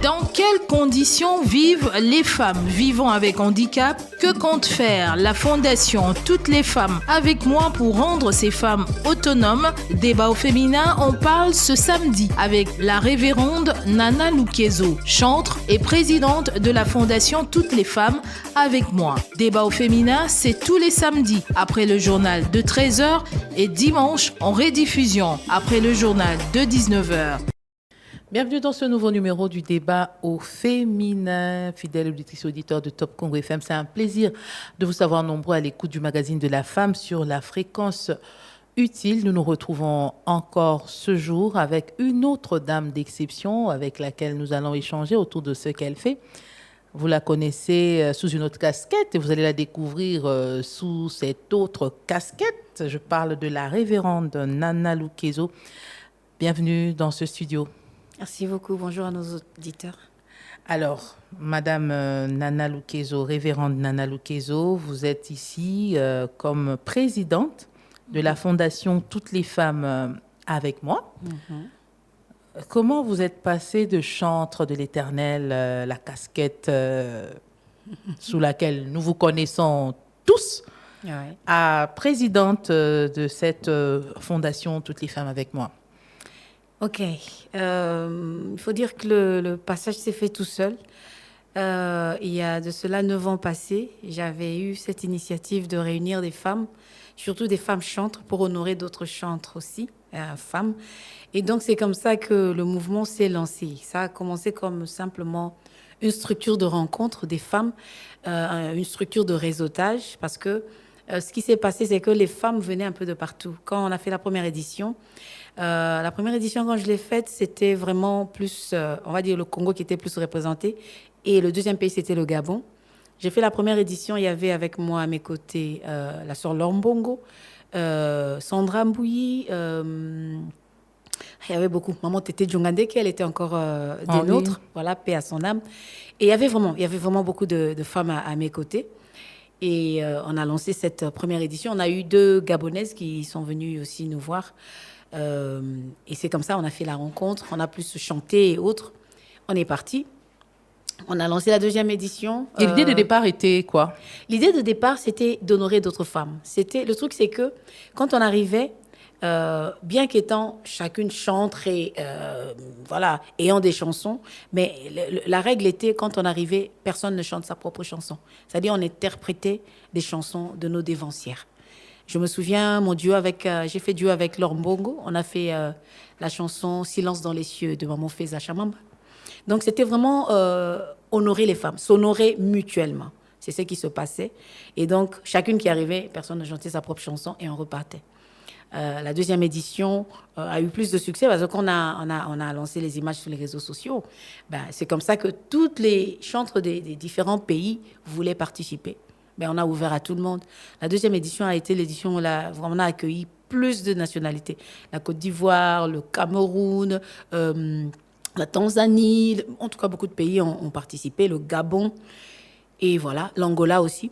Dans quelles conditions vivent les femmes vivant avec handicap? Que compte faire la Fondation Toutes les femmes avec moi pour rendre ces femmes autonomes? Débat au féminin, on parle ce samedi avec la révérende Nana Lukezo, chantre et présidente de la Fondation Toutes les femmes avec moi. Débat au féminin, c'est tous les samedis après le journal de 13h et dimanche en rediffusion après le journal de 19h. Bienvenue dans ce nouveau numéro du débat au féminin. Fidèles auditrices et auditeurs de Top Congo FM, c'est un plaisir de vous savoir nombreux à l'écoute du magazine de la femme sur la fréquence utile. Nous nous retrouvons encore ce jour avec une autre dame d'exception avec laquelle nous allons échanger autour de ce qu'elle fait. Vous la connaissez sous une autre casquette et vous allez la découvrir sous cette autre casquette. Je parle de la révérende Nana Lukezo. Bienvenue dans ce studio. Merci beaucoup. Bonjour à nos auditeurs. Alors, Madame Nana Lukezo, révérende Nana Lukezo, vous êtes ici comme présidente de la Fondation Toutes les femmes avec moi. Comment vous êtes passée de chantre de l'Éternel, la casquette sous laquelle nous vous connaissons tous, à présidente de cette Fondation Toutes les femmes avec moi? Ok. Il faut dire que le passage s'est fait tout seul. Il y a de cela 9 ans passés, j'avais eu cette initiative de réunir des femmes, surtout des femmes chantres, pour honorer d'autres chantres aussi, femmes. Et donc, c'est comme ça que le mouvement s'est lancé. Ça a commencé comme simplement une structure de rencontre des femmes, une structure de réseautage, parce que ce qui s'est passé, c'est que les femmes venaient un peu de partout. Quand on a fait la première édition, quand je l'ai faite, c'était vraiment plus, on va dire, le Congo qui était plus représenté. Et le deuxième pays, c'était le Gabon. J'ai fait la première édition, il y avait avec moi à mes côtés la sœur Lombongo, Sandra Mbouyi, il y avait beaucoup. Maman Tété Djongandeke, elle était encore des nôtres. Voilà, paix à son âme. Et il y avait vraiment beaucoup de femmes à mes côtés. Et on a lancé cette première édition. On a eu 2 Gabonaises qui sont venues aussi nous voir. Et c'est comme ça, on a fait la rencontre. On a plus chanté et autres. On est parti. On a lancé la 2e édition. Et l'idée de départ était quoi? L'idée de départ, c'était d'honorer d'autres femmes. Le truc, c'est que quand on arrivait, bien qu'étant chacune chantre et voilà, ayant des chansons, mais la règle était, quand on arrivait, personne ne chante sa propre chanson. C'est-à-dire, on interprétait des chansons de nos dévancières. Je me souviens, j'ai fait duo avec Laure Mbongo. On a fait la chanson Silence dans les cieux de Maman Feza Chamamba. Donc, c'était vraiment honorer les femmes, s'honorer mutuellement. C'est ce qui se passait. Et donc, chacune qui arrivait, personne ne chantait sa propre chanson et on repartait. La 2e édition a eu plus de succès parce qu'on a lancé les images sur les réseaux sociaux. C'est comme ça que toutes les chantres des différents pays voulaient participer. On a ouvert à tout le monde. La 2e édition a été l'édition où on a accueilli plus de nationalités. La Côte d'Ivoire, le Cameroun, la Tanzanie, en tout cas beaucoup de pays ont participé, le Gabon et voilà, l'Angola aussi.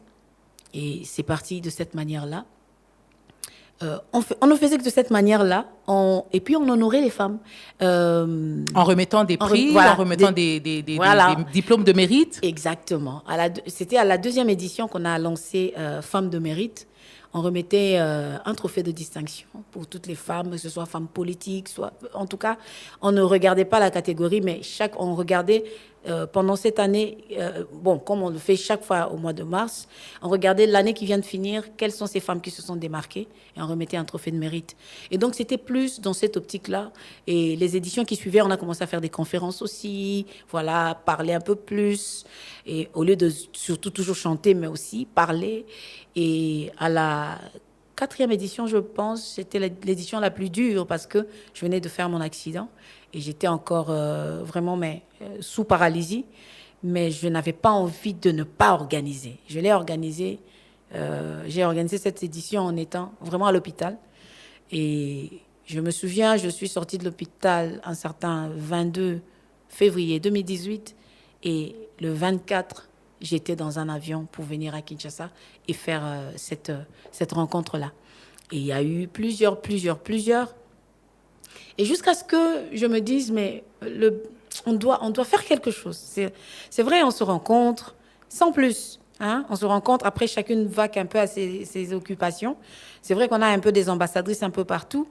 Et c'est parti de cette manière-là. On ne faisait que de cette manière-là, et puis on honorait les femmes. En remettant des prix, en remettant des diplômes de mérite. Exactement. C'était à la 2e édition qu'on a lancé Femmes de mérite. On remettait un trophée de distinction pour toutes les femmes, que ce soit femmes politiques, en tout cas, on ne regardait pas la catégorie, mais on regardait pendant cette année, comme on le fait chaque fois au mois de mars, on regardait l'année qui vient de finir, quelles sont ces femmes qui se sont démarquées, et on remettait un trophée de mérite. Et donc, c'était plus dans cette optique-là. Et les éditions qui suivaient, on a commencé à faire des conférences aussi, voilà, parler un peu plus, et au lieu de surtout toujours chanter, mais aussi parler. Et à la 4e édition, je pense, c'était l'édition la plus dure parce que je venais de faire mon accident et j'étais encore vraiment sous paralysie. Mais je n'avais pas envie de ne pas organiser. Je l'ai organisé. J'ai organisé cette édition en étant vraiment à l'hôpital. Et je me souviens, je suis sortie de l'hôpital un certain 22 février 2018 et le 24, j'étais dans un avion pour venir à Kinshasa et faire cette rencontre-là. Et il y a eu plusieurs. Et jusqu'à ce que je me dise, mais on doit faire quelque chose. C'est vrai, on se rencontre sans plus. Hein? On se rencontre, après chacune vaque un peu à ses occupations. C'est vrai qu'on a un peu des ambassadrices un peu partout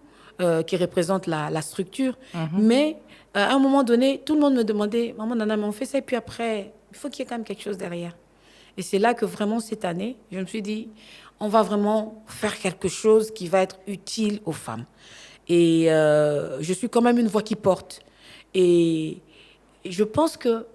qui représentent la structure. Mais à un moment donné, tout le monde me demandait, maman Nana, mais on fait ça et puis après, il faut qu'il y ait quand même quelque chose derrière. Et c'est là que vraiment cette année, je me suis dit, on va vraiment faire quelque chose qui va être utile aux femmes. Et je suis quand même une voix qui porte. Et je pense que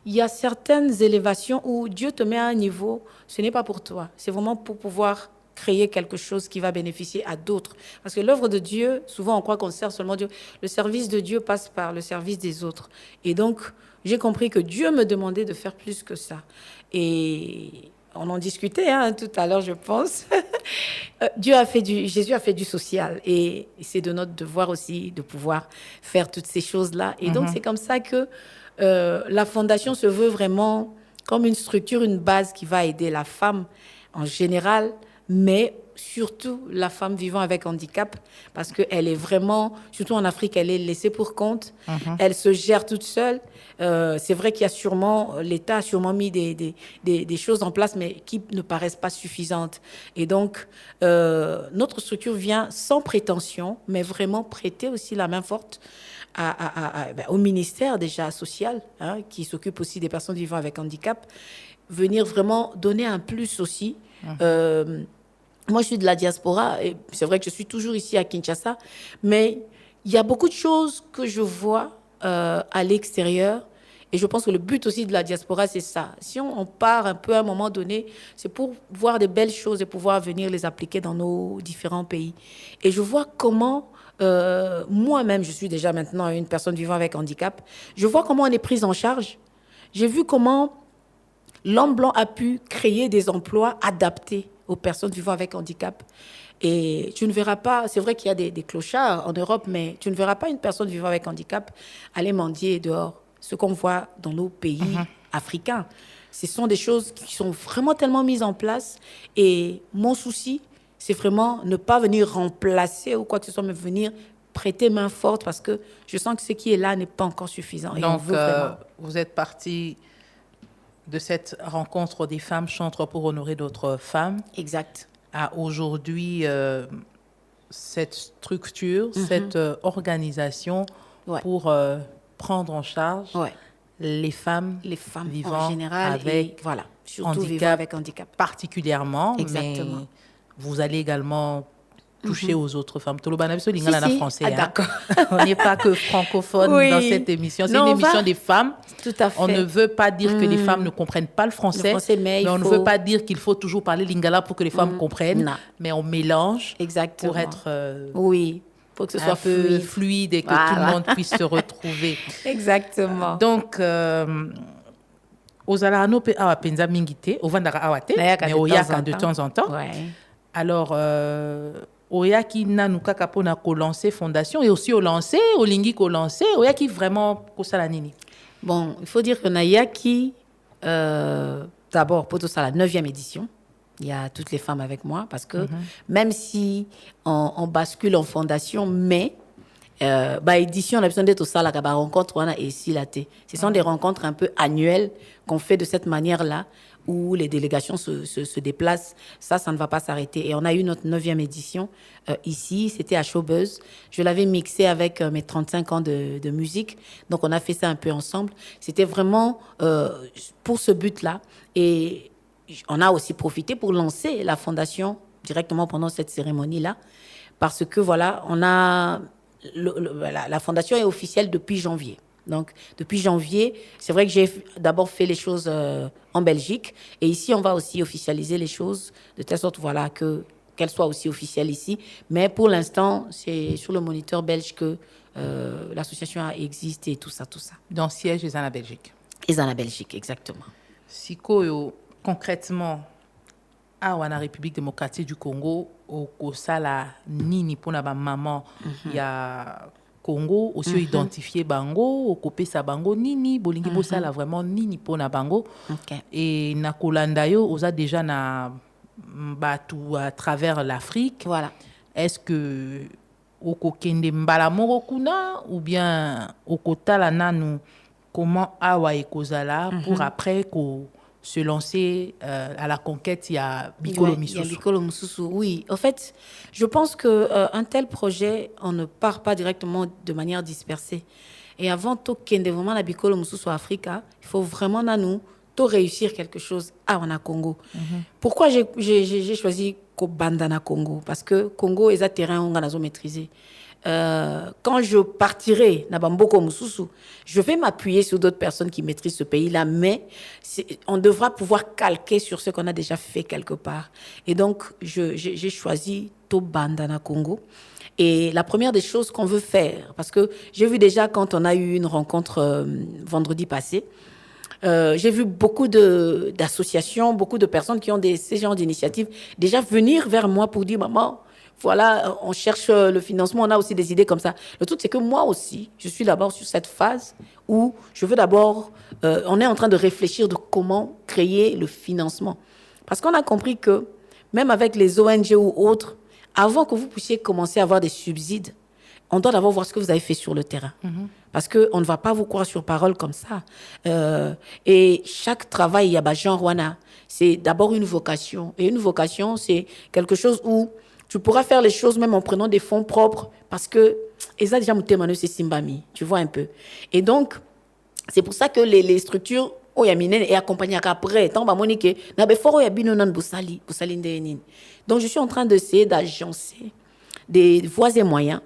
il y a certaines élévations où Dieu te met à un niveau, ce n'est pas pour toi, c'est vraiment pour pouvoir créer quelque chose qui va bénéficier à d'autres. Parce que l'œuvre de Dieu, souvent on croit qu'on sert seulement Dieu. Le service de Dieu passe par le service des autres. Et donc, j'ai compris que Dieu me demandait de faire plus que ça. Et on en discutait tout à l'heure, je pense. Jésus a fait du social. Et c'est de notre devoir aussi de pouvoir faire toutes ces choses-là. Et donc, c'est comme ça que la fondation se veut vraiment comme une structure, une base qui va aider la femme en général, mais surtout la femme vivant avec handicap, parce qu'elle est vraiment, surtout en Afrique, elle est laissée pour compte. Elle se gère toute seule. C'est vrai qu'il y a sûrement, l'État a sûrement mis des choses en place, mais qui ne paraissent pas suffisantes. Et donc, notre structure vient sans prétention, mais vraiment prêter aussi la main forte au ministère déjà social, qui s'occupe aussi des personnes vivant avec handicap, venir vraiment donner un plus aussi. Moi, je suis de la diaspora et c'est vrai que je suis toujours ici à Kinshasa, mais il y a beaucoup de choses que je vois à l'extérieur et je pense que le but aussi de la diaspora, c'est ça. Si on part un peu à un moment donné, c'est pour voir des belles choses et pouvoir venir les appliquer dans nos différents pays. Et je vois comment... moi-même, je suis déjà maintenant une personne vivant avec handicap. Je vois comment on est prise en charge. J'ai vu comment l'homme blanc a pu créer des emplois adaptés aux personnes vivant avec handicap. Et tu ne verras pas, c'est vrai qu'il y a des clochards en Europe, mais tu ne verras pas une personne vivant avec handicap aller mendier dehors. Ce qu'on voit dans nos pays africains. Ce sont des choses qui sont vraiment tellement mises en place. Et mon souci, c'est vraiment ne pas venir remplacer ou quoi que ce soit, mais venir prêter main forte parce que je sens que ce qui est là n'est pas encore suffisant. Et donc, on veut vraiment... vous êtes parti de cette rencontre des femmes chantent pour honorer d'autres femmes. Exact. À aujourd'hui, cette structure, cette organisation pour prendre en charge les femmes vivant en général avec voilà, surtout vivant avec handicap. Particulièrement, exactement. Mais vous allez également toucher aux autres femmes. Français, d'accord. On n'est pas que francophone dans cette émission. C'est une émission des femmes. Tout à fait. On ne veut pas dire que les femmes ne comprennent pas le français mais on ne veut pas dire qu'il faut toujours parler lingala pour que les femmes comprennent. Non. Mais on mélange pour être pour que ce soit fluide et que tout le monde puisse se retrouver. Exactement. Donc, ozala anope awa penza mingite, ovandaka awate, mais oyaka de temps en temps. Alors, oyaki nanu kaka pona ko lancer fondation et aussi au lancer, olingi ko lancer, oyaki vraiment kosala nini? Bon, il faut dire que Nayaki, d'abord, pour tout ça, la 9e édition, il y a toutes les femmes avec moi, parce que même si on bascule en fondation, mais édition, on a besoin d'être au salle, la rencontre, on a ici la thé. Ce sont des rencontres un peu annuelles qu'on fait de cette manière-là, où les délégations se déplacent. Ça ne va pas s'arrêter. Et on a eu notre 9e édition ici, c'était à Showbuzz. Je l'avais mixé avec mes 35 ans de musique. Donc, on a fait ça un peu ensemble. C'était vraiment pour ce but-là. Et on a aussi profité pour lancer la fondation directement pendant cette cérémonie-là. Parce que, voilà, on a... la fondation est officielle depuis janvier. Donc, depuis janvier, c'est vrai que j'ai d'abord fait les choses en Belgique. Et ici, on va aussi officialiser les choses de telle sorte qu'elles soient aussi officielles ici. Mais pour l'instant, c'est sur le moniteur belge que l'association existe et tout ça. Donc, siège est en la Belgique. Est en la Belgique, exactement. Sikoyo, concrètement, à la République démocratique du Congo, au Kosala Nini pour la maman, il y a Congo aussi identifié bango, au copé sa bango nini, bolingi bosala vraiment nini pour na bango. Et na kolanda yo, oza déjà na batu à travers l'Afrique. Voilà. Est-ce que au kokende mbala moko kuna ou bien au kotala nanu comment Awa et Kozala pour après se lancer à la conquête. Il y a Bikolo Misusu. Il y a Bikolo Misusu, oui. En fait, je pense qu'un tel projet, on ne part pas directement de manière dispersée. Et avant tout, vraiment la Bikolo Misusu Africa, il faut vraiment nous réussir quelque chose à Congo. Pourquoi j'ai choisi Bandana Congo? Parce que Congo est un terrain où on a maîtrisé. Quand je partirai na Bamboko Moussoussou, je vais m'appuyer sur d'autres personnes qui maîtrisent ce pays-là, mais on devra pouvoir calquer sur ce qu'on a déjà fait quelque part. Et donc, j'ai choisi Bandana Congo. Et la première des choses qu'on veut faire, parce que j'ai vu déjà quand on a eu une rencontre vendredi passé, j'ai vu beaucoup d'associations, beaucoup de personnes qui ont ces genres d'initiatives déjà venir vers moi pour dire « Maman, voilà, on cherche le financement, on a aussi des idées comme ça. » Le truc, c'est que moi aussi, je suis d'abord sur cette phase où je veux d'abord... on est en train de réfléchir de comment créer le financement. Parce qu'on a compris que même avec les ONG ou autres, avant que vous puissiez commencer à avoir des subsides, on doit d'abord voir ce que vous avez fait sur le terrain. Parce qu'on ne va pas vous croire sur parole comme ça. Et chaque travail, il y a genre wana. C'est d'abord une vocation. Et une vocation, c'est quelque chose où tu pourras faire les choses même en prenant des fonds propres. Parce que, et ça déjà, c'est Simbami. Tu vois un peu. Et donc, c'est pour ça que les structures, et accompagnées après, donc, je suis en train d'essayer d'agencer des voies et moyens.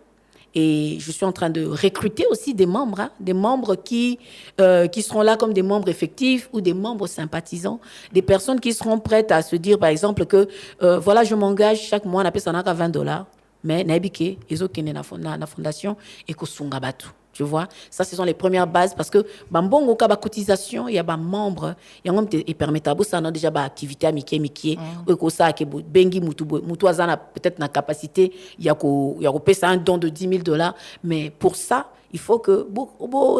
Et je suis en train de recruter aussi des membres qui seront là comme des membres effectifs ou des membres sympathisants, des personnes qui seront prêtes à se dire, par exemple, que voilà, je m'engage chaque mois, on appelle ça $20, mais naibike, ils ont la fondation et que sungabatu. Tu vois, ça, ce sont les premières bases parce que bambongo ka ba cotisation, il y a ba membres, il y a et permettable ça non déjà ba activité amitié ou ko ça que bengi mutu azana peut-être na capacité, il y a ko payer un don de $10,000, mais pour ça il faut que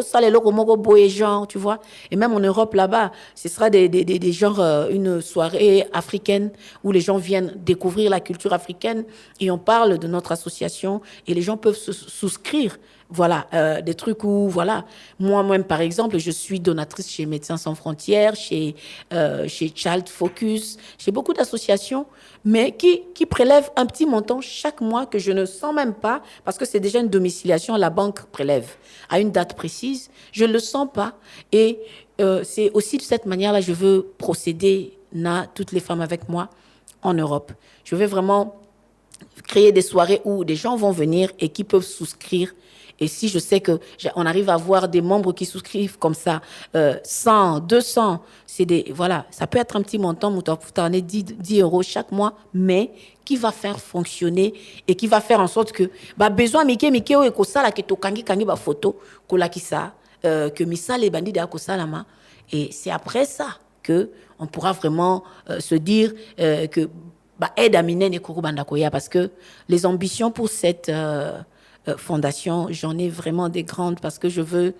ça les locaux moko boye genre, tu vois. Et même en Europe là-bas, ce sera des genres une soirée africaine où les gens viennent découvrir la culture africaine et on parle de notre association et les gens peuvent se souscrire. Voilà, des trucs où, voilà, moi-même, par exemple, je suis donatrice chez Médecins Sans Frontières, chez Child Focus, chez beaucoup d'associations, mais qui prélèvent un petit montant chaque mois que je ne sens même pas, parce que c'est déjà une domiciliation, la banque prélève à une date précise, je ne le sens pas. Et c'est aussi de cette manière-là que je veux procéder, toutes les femmes avec moi, en Europe. Je veux vraiment créer des soirées où des gens vont venir et qui peuvent souscrire. Et si je sais qu'on arrive à avoir des membres qui souscrivent comme ça, 100, 200, voilà, ça peut être un petit montant, 10 euros chaque mois, mais qui va faire fonctionner et qui va faire en sorte que, besoin, et c'est après ça qu'on pourra vraiment se dire que, aide à minen et Kurubandakoya, parce que les ambitions pour cette fondation, j'en ai vraiment des grandes parce que je veux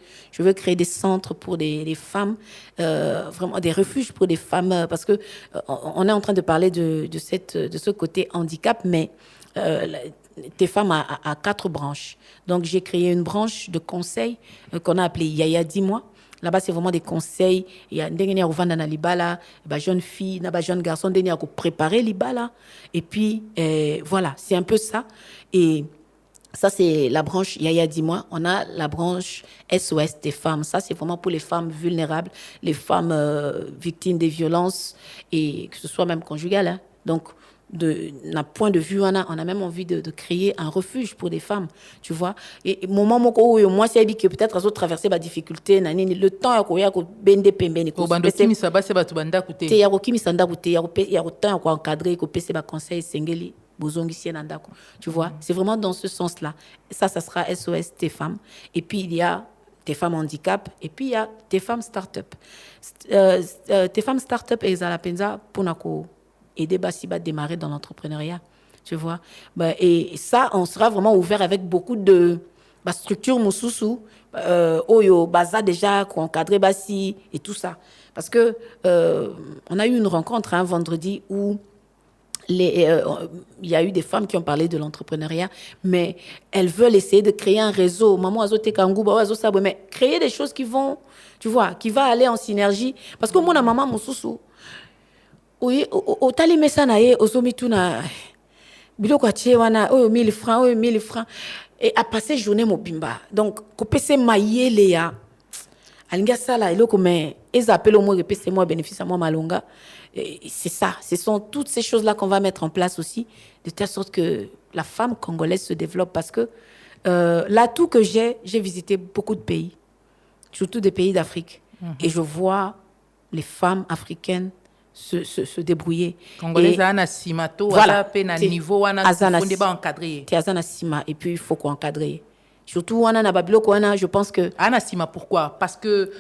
créer des centres pour des femmes, vraiment des refuges pour des femmes, parce que on est en train de parler de ce côté handicap, mais tes femmes à 4 branches. Donc j'ai créé une branche de conseil qu'on a appelée Yaya Dis-moi. Là-bas, c'est vraiment des conseils. Il y a des jeunes filles, des jeunes garçons, des gens qui préparer l'ibala. Et puis, voilà, c'est un peu ça. Et ça, c'est la branche Yaya Dis-moi. On a la branche SOS des femmes. Ça, c'est vraiment pour les femmes vulnérables, les femmes victimes des violences, et que ce soit même conjugales. Hein. Donc, d'un point de vue, on a même envie de créer un refuge pour des femmes, tu vois. Et moment où moi, c'est que peut-être à traverser ma difficulté, le temps à quoi bende pembeni ko bandokimi saba se batu banda kute te ya ko kimi sanda kute ya ko temps ko encadrer ko pese ba conseil sengeli bozongisie na ndako, tu vois. C'est vraiment dans ce sens-là. Ça sera SOS tes femmes. Et puis il y a tes femmes handicap, et puis il y a tes femmes start-up. Tes femmes start-up et la penza pour nako aider Basiba à démarrer dans l'entrepreneuriat, tu vois. Et ça, on sera vraiment ouvert avec beaucoup de structures Moussousou, Oyo, Baza déjà, encadré Bassi et tout ça. Parce que on a eu une rencontre un vendredi où il y a eu des femmes qui ont parlé de l'entrepreneuriat, mais elles veulent essayer de créer un réseau. Maman azote kangouba, mais créer des choses qui vont, tu vois, qui va aller en synergie. Parce que moi, na maman, mon sousou, oui, au tali mesanaye, au zomituna, biloko atie wana, 1000 francs, 1000 francs, et à passer journée mobimba. Donc, kopese maïele ya, alinga sala, eloko mais, ils appellent au moins repese moi bénéfice à moi malonga. C'est ça, ce sont toutes ces choses-là qu'on va mettre en place aussi, de telle sorte que la femme congolaise se développe. Parce que l'atout que j'ai visité beaucoup de pays, surtout des pays d'Afrique, et je vois les femmes africaines se débrouiller. Congolais, Azana Sima, voilà, niveau, encadré. Azana Sima, et puis il faut qu'on encadre. Surtout, je pense que... Azana Sima, pourquoi? Parce que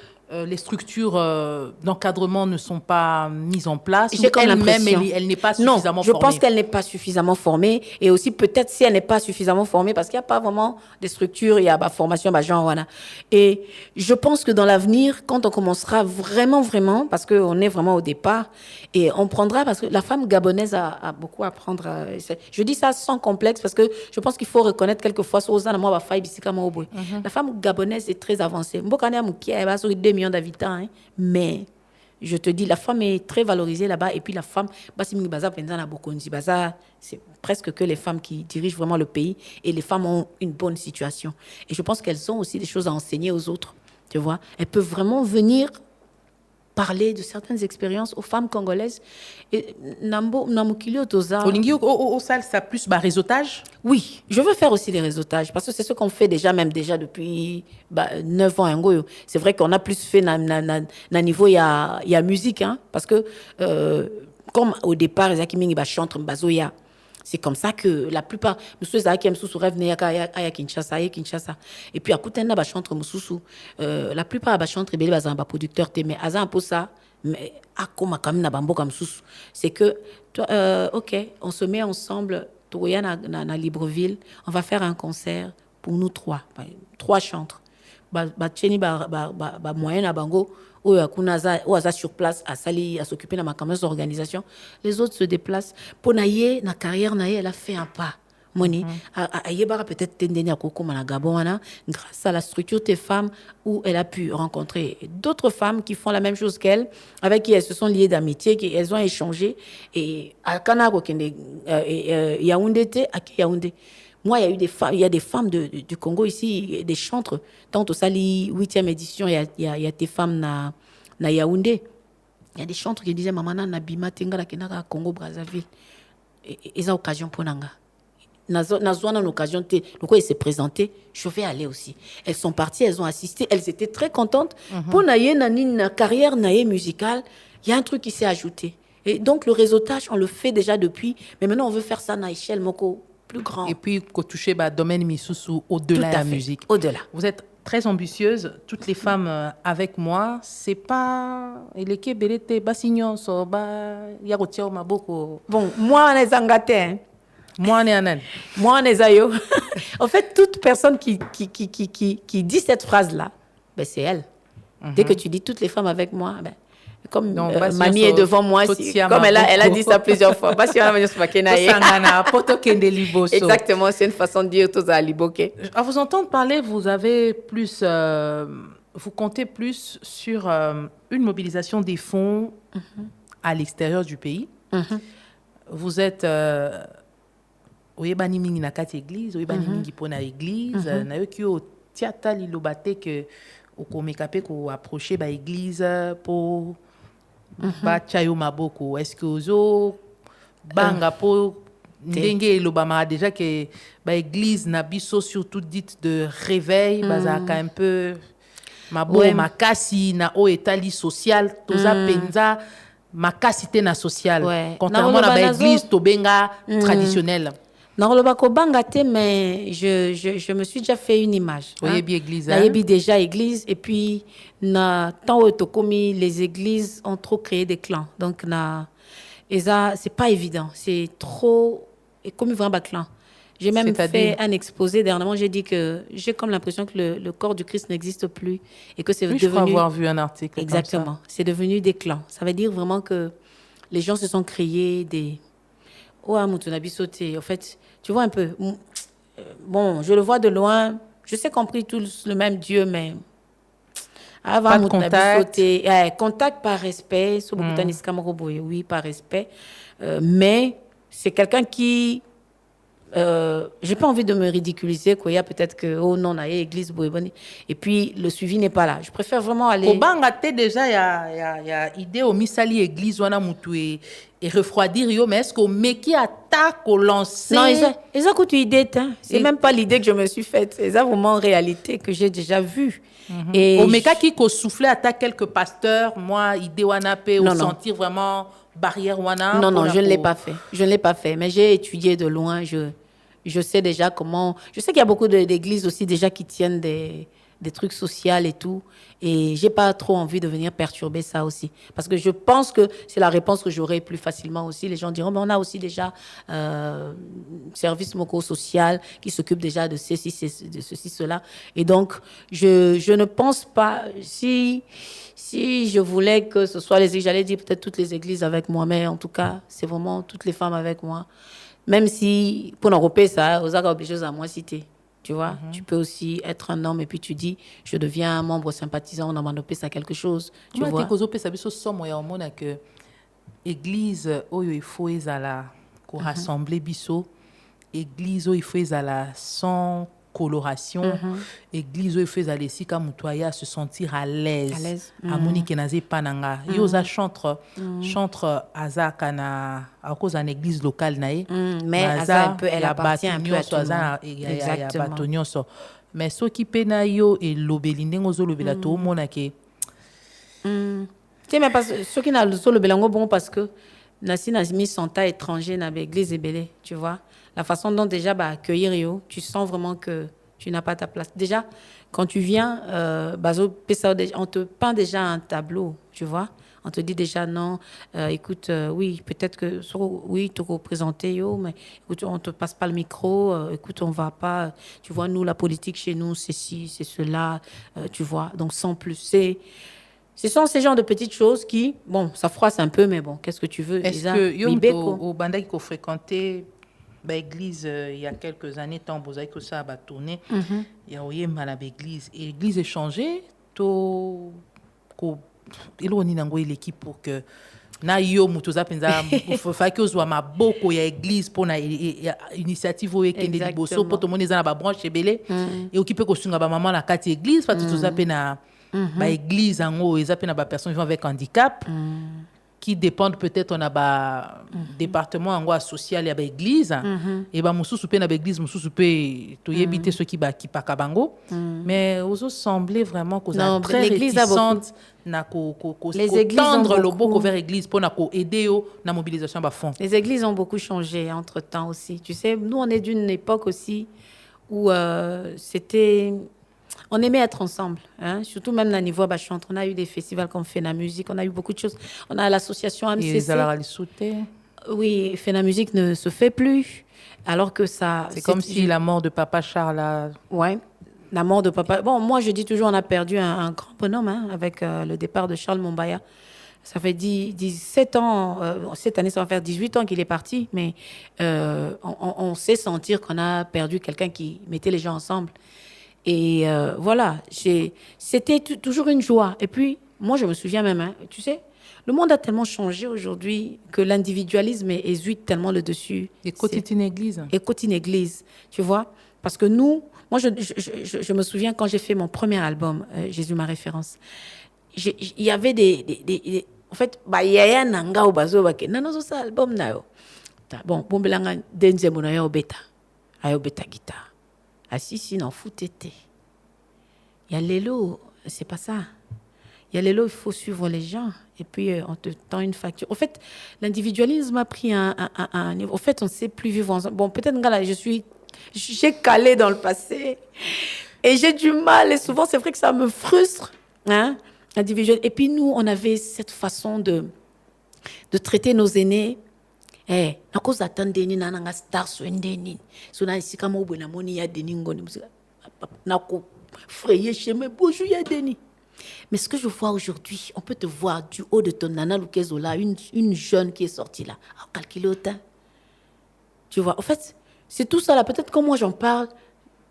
les structures d'encadrement ne sont pas mises en place. Elle-même, elle n'est pas suffisamment formée. Je pense qu'elle n'est pas suffisamment formée. Et aussi, peut-être si elle n'est pas suffisamment formée, parce qu'il n'y a pas vraiment de structure, il y a la formation, genre, voilà. Et je pense que dans l'avenir, quand on commencera vraiment, parce qu'on est vraiment au départ, et on prendra, parce que la femme gabonaise a beaucoup à prendre. Je dis ça sans complexe, parce que je pense qu'il faut reconnaître quelquefois, la femme gabonaise est très avancée. Millions d'habitants, hein. Mais je te dis, la femme est très valorisée là-bas. Et puis la femme, c'est presque que les femmes qui dirigent vraiment le pays. Et les femmes ont une bonne situation. Et je pense qu'elles ont aussi des choses à enseigner aux autres. Tu vois, elles peuvent vraiment venir parler de certaines expériences aux femmes congolaises. Et au salle, ça plus réseautage? Oui, je veux faire aussi des réseautages parce que c'est ce qu'on fait déjà depuis 9 ans. C'est vrai qu'on a plus fait na niveau il y a musique, hein, parce que comme au départ les Akimingi chantent Mbazoya. C'est comme ça que la plupart monsieur Zaki Msusu rêve à Kinshasa. Et puis à Koutena ba chantre Msusu, la plupart ba chantre beli bazamba producteur mais azan pour ça mais akoma kamina bamboka Msusu. C'est que OK, on se met ensemble Toya na Libreville, on va faire un concert pour nous trois chantres. Ba cheni ba moyen na bango ou aza sur place à s'occuper de ma caméra d'organisation. Les autres se déplacent. Pour naïe, na carrière naïe, elle a fait un pas. Moni, aïebara peut-être tendeni à Koko Managabona, grâce à la structure des femmes où elle a pu rencontrer d'autres femmes qui font la même chose qu'elle, avec qui elles se sont liées d'amitié, qui elles ont échangé. Et à Kanako, Yaoundé, à Yaoundé. Moi, il y a des femmes du Congo ici, des chantres. Tant au Sali, 8e édition, il y a des femmes na Yaoundé. Il y a des chantres qui disaient Maman, Nabima, Tenga, Kenaka, Congo, Brazzaville. Et ils ont occasion pour Nanga. Nazouana, l'occasion, ils se présentaient, je vais aller aussi. Elles sont parties, elles ont assisté, elles étaient très contentes. Pour na carrière musicale, il y a un truc qui s'est ajouté. Et donc, le réseautage, on le fait déjà depuis, mais maintenant, on veut faire ça à échelle, moko. Plus grand. Et puis, quand toucher domaine Misusu au-delà de la musique. Au-delà. Vous êtes très ambitieuse. Toutes les femmes avec moi, c'est pas. Bon, moi, on est zangaté. Moi, on est anan. Moi, on est ayo. En fait, toute personne qui dit cette phrase-là, ben, c'est elle. Dès que tu dis toutes les femmes avec moi, ben, comme mamie est devant moi, comme elle a dit ça plusieurs fois. Exactement, c'est une façon de dire tous à Liboke. À vous entendre parler, vous avez plus, vous comptez plus sur une mobilisation des fonds à l'extérieur du pays. Vous êtes oyebani mingi na kati église, oyebani mingi pona église, na yo ki o tiata lilobate que au komekape ko approcher ba église pour ba chayo maboko. Est-ce que ozo banga po ndenge lobama déjà que ba église na biso surtout dite de réveil bazaka un peu mabo makasi na o etali social toza penza makasi te na social contrairement à ba église tobenga traditionnelle. Non, le bako bangate, mais je me suis déjà fait une image. Oui, bien église. Il déjà église et puis tant autocomi les églises ont trop créé des clans. Donc et ça c'est pas évident, c'est trop et comme vraiment clan. J'ai même fait un exposé dernièrement, j'ai dit que j'ai comme l'impression que le corps du Christ n'existe plus et que c'est devenu. Je crois avoir vu un article. Exactement, c'est devenu des clans. Ça veut dire vraiment que les gens se sont créés des ouais, Moutouna Bissoté, en fait, tu vois un peu. Bon, je le vois de loin. Je sais qu'on prie tous le même Dieu, mais avant Pas de Moutouna contact. Bissoté, contact par respect, oui, par respect. Mais c'est quelqu'un qui j'ai pas envie de me ridiculiser quoi. Il y a peut-être que oh non, na église boyeboni et puis le suivi n'est pas là. Je préfère vraiment aller. Kobanga te déjà ya idée au misali église wana mutu et refroidir yo mais est-ce que meki attaque au lancer? Non, ils ont coûté idée hein. C'est même pas l'idée que je me suis faite, c'est ça vraiment en réalité que j'ai déjà vu. Et au meka qui ko souffler attaque quelques pasteurs, moi idée wana pe au sentir vraiment barrière wana. Non, je ne l'ai pas fait. Je ne l'ai pas fait, mais j'ai étudié de loin, je sais déjà comment. Je sais qu'il y a beaucoup d'églises aussi déjà qui tiennent des trucs sociaux et tout. Et j'ai pas trop envie de venir perturber ça aussi. Parce que je pense que c'est la réponse que j'aurai plus facilement aussi. Les gens diront, mais on a aussi déjà service moco-social qui s'occupe déjà de ceci, cela. Et donc, je ne pense pas, si je voulais que ce soit les églises, j'allais dire peut-être toutes les églises avec moi, mais en tout cas, c'est vraiment toutes les femmes avec moi. Même si, pour n'enrober ça, aux accords obligés à moi citer. Tu vois, tu peux aussi être un homme et puis tu dis, je deviens un membre sympathisant, on a manopé ça quelque chose. Tu vois. Que église, il faut rassembler biso. Église, il faut sans coloration. Église, il faut sika mutoya se sentir à l'aise. Amoni kenaze pananga. Yoza chantre azaka na à cause d'une église locale nae. Mais un peu elle appartient un peu à tout le monde. Exactement. Mais ce qui pena yo et lobeli ndengozo lobela to mona ke. Tu mais parce ce qui n'a le solo belango bon parce que nasi mis son tas étranger na l'église ebelé, tu vois. La façon dont déjà accueillir yo, tu sens vraiment que tu n'as pas ta place. Déjà, quand tu viens, on te peint déjà un tableau, tu vois. On te dit déjà non, écoute, oui, peut-être que oui, te représenter yo, mais écoute, on te passe pas le micro, écoute, on va pas, tu vois, nous la politique chez nous, c'est ci, c'est cela, tu vois. Donc sans plus, ce sont ces genres de petites choses qui, bon, ça froisse un peu, mais bon, qu'est-ce que tu veux? Est-ce que yo au banda qui fréquenté l'église il y a quelques années tant bozai que ça a tourné il y a eu mal à l'église et l'église est changée to ko iloni nango l'équipe pour que na yo mutuza penza fa que ozwa maboko ya église pour na initiative o ekende liboso pour tout le monde eza na ba branche ebele et occupé ko sunga ba maman na kati église fa tutuza pe na ba église ango eza pe na ba personnes vivant avec handicap qui dépendent peut-être on a ba département en social et ba église et ba mususu pe na ba église mususu pe to yebite ceux qui pa kabango mais aux autres semblait vraiment qu'on a très réticente na ko tendre le beau vers église pour na ko aider au na mobilisation ba fonds. Les églises ont beaucoup changé entre-temps aussi. Tu sais, nous on est d'une époque aussi où on aimait être ensemble, hein? Surtout même à niveau bachante. On a eu des festivals comme Fena Musique, on a eu beaucoup de choses. On a l'association AMCC. Oui, Fena Musique ne se fait plus, alors que ça... C'est comme si la mort de Papa Charles... Ouais, la mort de Papa... Bon, moi je dis toujours, on a perdu un grand bonhomme hein, avec le départ de Charles Mombaya. Ça fait 17 ans, cette année ça va faire 18 ans qu'il est parti, mais on sait sentir qu'on a perdu quelqu'un qui mettait les gens ensemble. Et voilà, c'était toujours une joie. Et puis, moi, je me souviens même, hein, tu sais, le monde a tellement changé aujourd'hui que l'individualisme exulte tellement le dessus. Et côté une église. Et côté une église, tu vois. Parce que nous, moi, je me souviens quand j'ai fait mon premier album, Jésus ma référence, il y avait en fait, il y a un anga au bazo, il y a un album. Bon, bon, il y a un deuxième beta guitare. Ah si, n'en foutez. Il y a l'élo, c'est pas ça. Il y a l'élo, il faut suivre les gens. Et puis, on te tend une facture. En fait, l'individualisme a pris un niveau. En fait, on ne sait plus vivre ensemble. Bon, peut-être que là, j'ai calé dans le passé. Et j'ai du mal. Et souvent, c'est vrai que ça me frustre. Hein, l'individuel. Et puis, nous, on avait cette façon de traiter nos aînés. Na cause attendre deni na nga star so ndeni so na isika mo bwe na moni ya deni ngoni na ko frayer chemin bonjour ya deni. Mais ce que je vois aujourd'hui, on peut te voir du haut de ton nana Lukezola, une jeune qui est sortie là. Calculer autant. Tu vois, en fait, c'est tout ça là. Peut-être que moi j'en parle,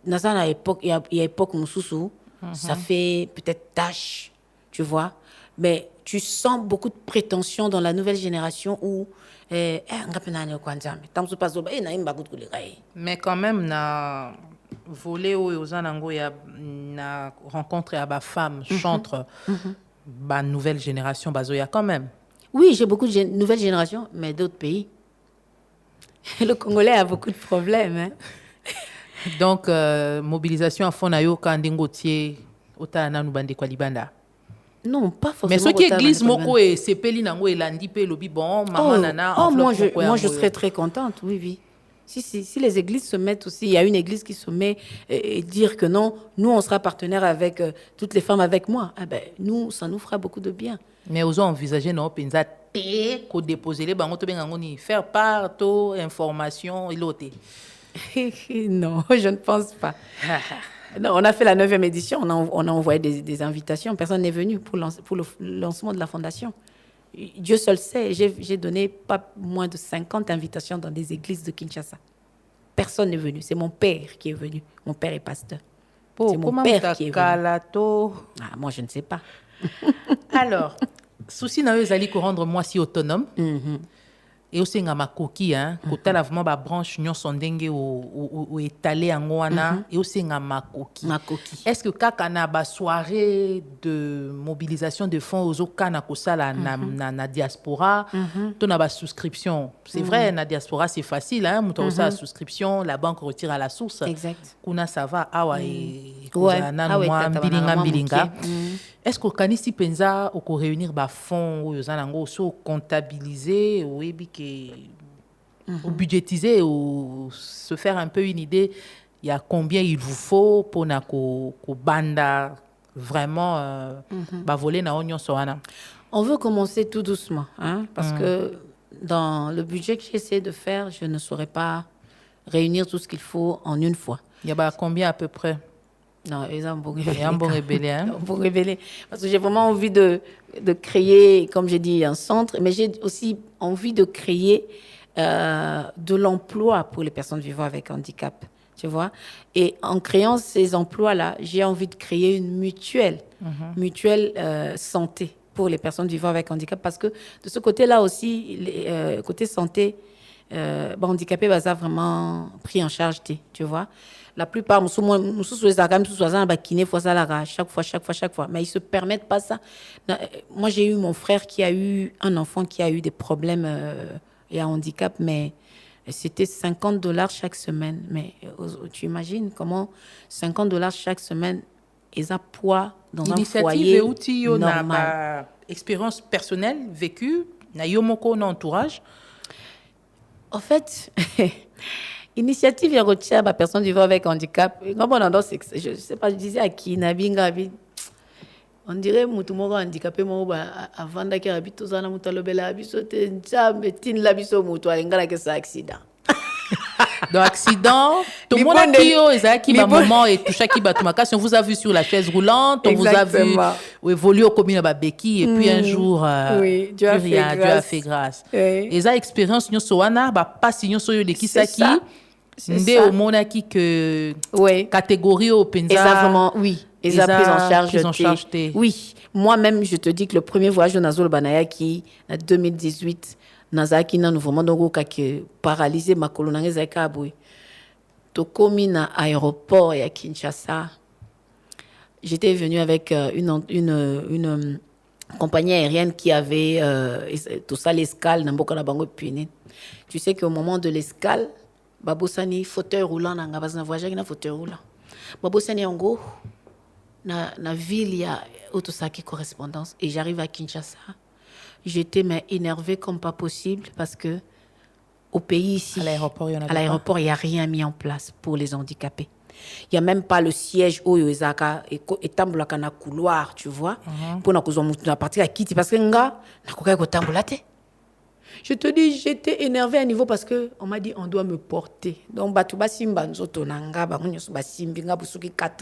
dans une époque, il y a époque Moussoussou, ça fait peut-être tâche, tu vois. Mais tu sens beaucoup de prétention dans la nouvelle génération où mais quand même na volet aux il y a na rencontre à ba femme chantre ba nouvelle génération bazoya quand même. Oui, j'ai beaucoup de nouvelles générations, mais d'autres pays. Le Congolais a beaucoup de problèmes. Hein? Donc, mobilisation à fond na yo kandingotier otana nubande kwa libanda. Non, pas forcément. Mais ceux qui église moko et sepeli nango elandi pe lobi bon maman nana moi je serais très contente. Oui oui. Si les églises se mettent aussi, il y a une église qui se met et dire que non, nous on sera partenaire avec toutes les femmes avec moi. Eh ben nous ça nous fera beaucoup de bien. Mais aux envisager non penza te ko déposer les bango to bengango ni faire part to information iloté. Non, je ne pense pas. Non, on a fait la 9e édition, on a envoyé des invitations. Personne n'est venu pour le lancement de la fondation. Dieu seul sait, j'ai donné pas moins de 50 invitations dans des églises de Kinshasa. Personne n'est venu, c'est mon père qui est venu. Mon père est pasteur. C'est mon père qui est venu. Ah, moi, je ne sais pas. Alors, souci na yo ezali ko rendre moi si autonome. Et aussi nga makoki hein kotala vraiment ba branche nyonso ndenge o étalé en wana et aussi nga makoki. Est-ce que kaka na ba soirée de mobilisation de fonds aux okana kosala na diaspora to na ba souscription. C'est vrai na diaspora c'est facile hein muto sa souscription la banque retire à la source. Exact. Kuna ça va awa et na moi bilinga. Est-ce que kanisi penza ou ko réunir ba fonds ou zanango so comptabiliser ou ou budgétiser ou se faire un peu une idée il y a combien il vous faut pour na ko banda vraiment ba voler na onyon soana. On veut commencer tout doucement hein parce que dans le budget que j'essaie de faire, je ne saurais pas réunir tout ce qu'il faut en une fois. Il y a combien à peu près? Non, ils ont beaucoup révélé. Hein? Révéler. Parce que j'ai vraiment envie de créer, comme j'ai dit, un centre, mais j'ai aussi envie de créer de l'emploi pour les personnes vivant avec handicap, tu vois. Et en créant ces emplois-là, j'ai envie de créer une mutuelle santé pour les personnes vivant avec handicap, parce que de ce côté-là aussi, côté santé, handicapé, ça a vraiment pris en charge, tu vois. La plupart, chaque fois. Mais ils ne se permettent pas ça. Moi, j'ai eu mon frère qui a eu un enfant qui a eu des problèmes et un handicap, mais c'était $50 chaque semaine. Mais tu imagines comment $50 chaque semaine est un poids dans un foyer normal. Expérience personnelle vécue, na yomoko na entourage. En fait, initiative ya retia ba personne vivant avec handicap. Je sais pas, je disais à qui Nabinga on dirait mutu moko handicapé moko avant d'aki habito zana mutalobela biso te nzambe tin la biso mutu alingana ke sa accident. Donc accident, tout le monde a dit qui ba moment et tout chaque batumaka si on vous a vu sur la chaise roulante, on vous a vu évoluer au commune ba béquille et puis un jour Dieu a fait grâce. Et ça expérience nyo soana ba pas si nyo soyo de kisaki ndé au monaki que catégorie au penza. Exactement, oui. Ils ont pris en charge. Oui, moi-même je te dis que le premier voyage de Nazol Banayaki en 2018 Nazaki na vraiment donc que paralysé ma colonne ezaka boy. To komi na aéroport à Kinshasa. J'étais venue avec une compagnie aérienne qui avait tout ça l'escale na mboka na bango puni. Tu sais qu'au moment de l'escale, babosani fauteuil roulant na ngabazana voyage na fauteuil roulant. Babosani ngo na ville il y a Otosaki correspondance et j'arrive à Kinshasa. J'étais énervée comme pas possible parce que au pays ici, à l'aéroport, il n'y a rien mis en place pour les handicapés. Il n'y a même pas le siège où il y a un couloir, tu vois, pour nous partir à Kiti parce que je te dis, j'étais énervée à un niveau parce qu'on m'a dit on doit me porter. Donc, 4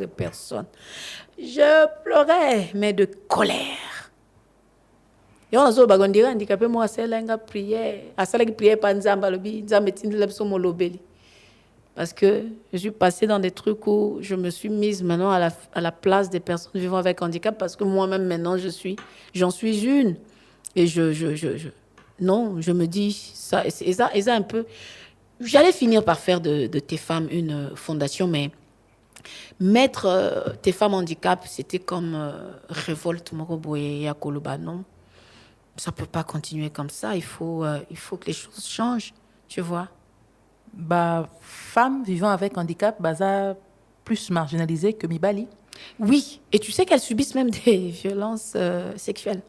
personnes. Je pleurais, mais de colère. Et on a zo bagondira handicapé moi c'est la prière, à ça la prière pas nzamba lobi, nzamba tindi la so mo lobeli. Parce que je suis passée dans des trucs où je me suis mise maintenant à la place des personnes vivant avec handicap parce que moi-même maintenant j'en suis une. Et non, je me dis ça, et ça un peu. J'allais finir par faire de tes femmes une fondation, mais mettre tes femmes handicap, c'était comme révolte Moroboye et Akoloba. Non, ça peut pas continuer comme ça. Il faut que les choses changent, tu vois. Bah, femmes vivant avec handicap, ça plus marginalisées que Mibali. Oui, et tu sais qu'elles subissent même des violences sexuelles.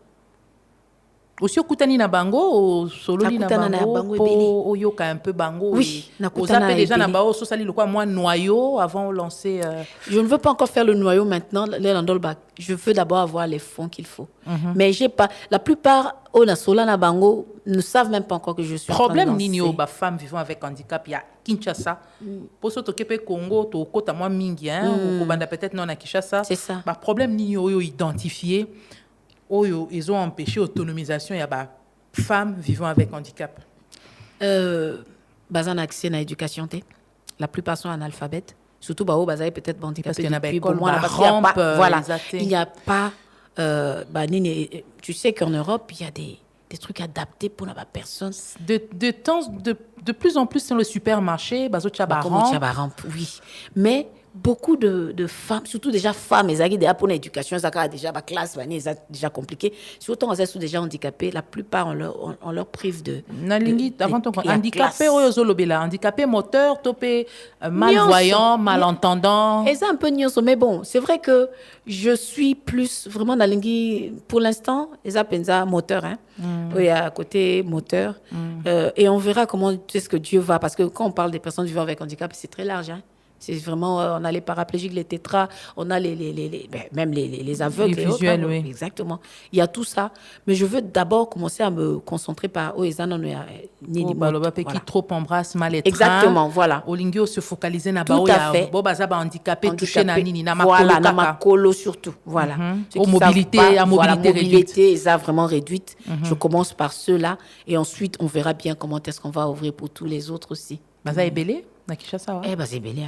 Aussi okutani na bango solo na bango po oyoka un peu bango. Oui, aux appels déjà na bao so sali le quoi moi noyau avant de lancer Je ne veux pas encore faire le noyau maintenant les landolbac. Je veux d'abord avoir les fonds qu'il faut. Mais j'ai pas la plupart na sola na bango ne savent même pas encore que je suis problème nini ba femme vivant avec handicap il y a Kinshasa. Pour so tokepe Congo to kota moi mingi hein, ou banda peut-être non na Kinshasa. C'est ça. Ba problème nini yo identifié. Ils ont empêché l'autonomisation de la femmes vivant avec handicap. Bazan accès à l'éducation. La plupart sont analphabètes. Surtout, bazan peut-être handicapés. Parce qu'il y a depuis pas voilà, il n'y a pas. Tu sais qu'en Europe, il y a des trucs adaptés pour la personne. De plus en plus, dans le supermarché, rampe, oui. Mais beaucoup de femmes, surtout déjà femmes, elles ont déjà pour l'éducation, elles ont déjà la classe, elles ont déjà compliqué. Surtout quand elles sont déjà handicapées, la plupart on leur prive de. Handicapé moteur, topé, malvoyant, malentendant. Elles ont un peu nyonso, mais bon, c'est vrai que je suis plus vraiment dans l'ingui pour l'instant. Elles ont moteur, hein. Il y a à côté moteur, et on verra comment est-ce que Dieu va, parce que quand on parle des personnes vivant avec handicap, c'est très large, hein. C'est vraiment, on a les paraplégiques, les tétras, on a même les aveugles. Les visuels, oui. Exactement. Il y a tout ça. Mais je veux d'abord commencer à me concentrer par qui trop embrasse mal être. Exactement, voilà. Olingio se focaliser na tout à fait. Handicapé, touché na nini, na voilà, na makolo surtout. Voilà. Mobilité, ça vraiment réduite. Je commence par ceux-là et ensuite on verra bien comment est-ce qu'on va ouvrir pour tous les autres aussi. Baza est belé na Kinshasa wa. C'est belé.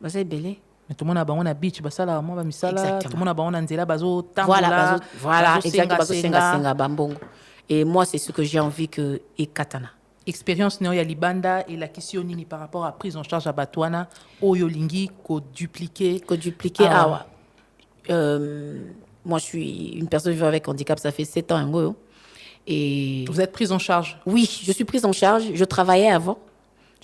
C'est belé. Mais tout le monde a bango na beach basala moi ba misala tout le monde a bango na nzela bazo tambola voilà exactement senga bambongo. Et moi c'est ce que j'ai envie que Katana expérience néo ya libanda et la question nini par rapport à prise en charge à Batouana oyolingi ko dupliquer moi je suis une personne vivant avec handicap, ça fait 7 ans et vous êtes prise en charge? Oui, je suis prise en charge. Je travaillais avant.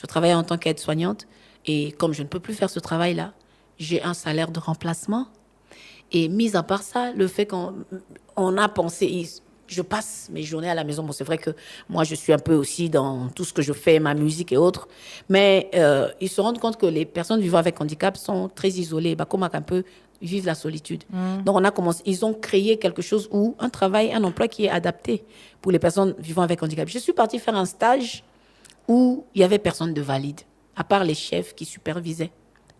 Je travaillais en tant qu'aide-soignante. Et comme je ne peux plus faire ce travail-là, j'ai un salaire de remplacement. Et mis à part ça, le fait qu'on a pensé... Je passe mes journées à la maison. Bon, c'est vrai que moi, je suis un peu aussi dans tout ce que je fais, ma musique et autres. Mais ils se rendent compte que les personnes vivant avec handicap sont très isolées. Comme un peu vivent la solitude. Donc, ils ont créé quelque chose un emploi qui est adapté pour les personnes vivant avec handicap. Je suis partie faire un stage où il y avait personne de valide, à part les chefs qui supervisaient.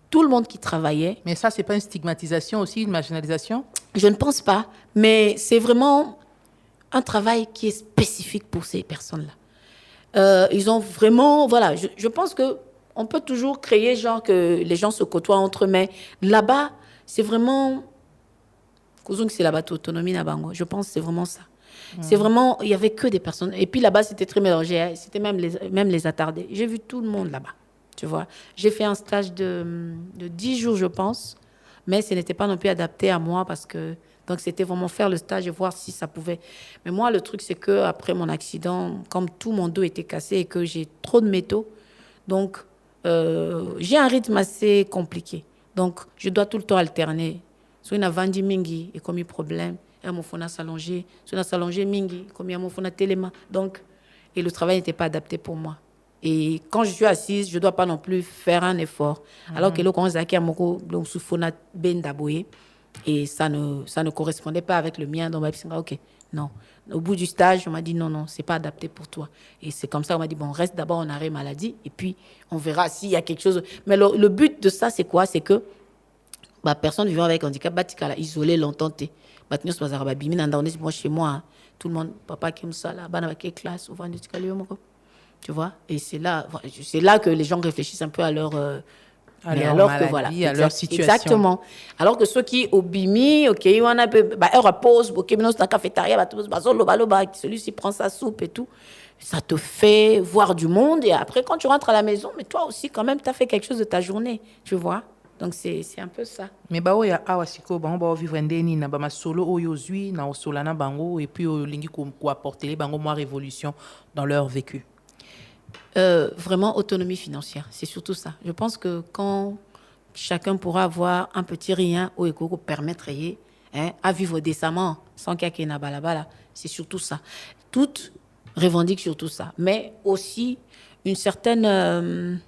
Tout le monde qui travaillait. Mais ça, c'est pas une stigmatisation aussi, une marginalisation? Je ne pense pas, mais c'est vraiment un travail qui est spécifique pour ces personnes-là. Ils ont vraiment... Voilà, je pense qu'on peut toujours créer genre que les gens se côtoient entre eux, mais là-bas, c'est vraiment... C'est là-bas, autonomie, je pense que c'est vraiment ça. C'est vraiment, il n'y avait que des personnes. Et puis là-bas, c'était très mélangé. Hein. C'était même les attardés. J'ai vu tout le monde là-bas, tu vois. J'ai fait un stage de 10 jours, je pense. Mais ce n'était pas non plus adapté à moi parce que... Donc, c'était vraiment faire le stage et voir si ça pouvait. Mais moi, le truc, c'est qu'après mon accident, comme tout mon dos était cassé et que j'ai trop de métaux, donc, j'ai un rythme assez compliqué. Donc, je dois tout le temps alterner. Soit il y a vendu mingi et comme il y a problème. Mon phone a s'allongé, mingi, comme il y a mon phone a téléma. Donc, et le travail n'était pas adapté pour moi. Et quand je suis assise, je ne dois pas non plus faire un effort. Alors que là, quand on a mon phone ben daboye, et ça ne correspondait pas avec le mien. Donc, on m'a dit, OK, non. Au bout du stage, on m'a dit, non, ce n'est pas adapté pour toi. Et c'est comme ça, on m'a dit, bon, reste d'abord en arrêt maladie, et puis on verra s'il y a quelque chose. Mais le but de ça, c'est quoi? C'est que personne vivant avec handicap, isolé longtemps. Moi, chez moi, hein, tout le monde, papa qui me ça là, classe, tu vois. Et c'est là que les gens réfléchissent un peu à leur maladie, à leur situation. Exactement. Alors que ceux qui au bimi, ok, on a peu, heure pause, ok, mais dans la cafétéria, celui-ci prend sa soupe et tout. Ça te fait voir du monde et après quand tu rentres à la maison, mais toi aussi quand même tu as fait quelque chose de ta journée, tu vois. Donc c'est un peu ça. Mais ya awasiko bango ba vivre ndeni na ba masolo oyo zui na osolana bango et puis lingi ko apporter bango moi révolution dans leur vécu. Vraiment autonomie financière, c'est surtout ça. Je pense que quand chacun pourra avoir un petit rien au éco permettre à vivre décemment sans qu'il y ait balabala, c'est surtout ça. Toutes revendiquent surtout ça, mais aussi une certaine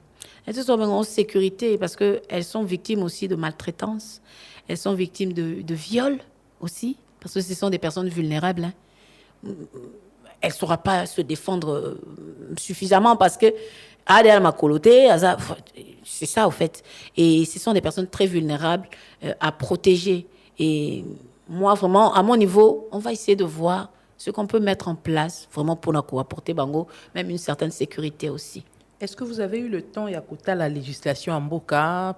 sécurité parce qu'elles sont victimes aussi de maltraitance, elles sont victimes de viol aussi, parce que ce sont des personnes vulnérables. Hein. Elle ne saura pas se défendre suffisamment parce que c'est ça au fait. Et ce sont des personnes très vulnérables à protéger. Et moi, vraiment, à mon niveau, on va essayer de voir ce qu'on peut mettre en place vraiment pour nous apporter bango, même une certaine sécurité aussi. Est-ce que vous avez eu le temps, Yakota, la législation en Boka,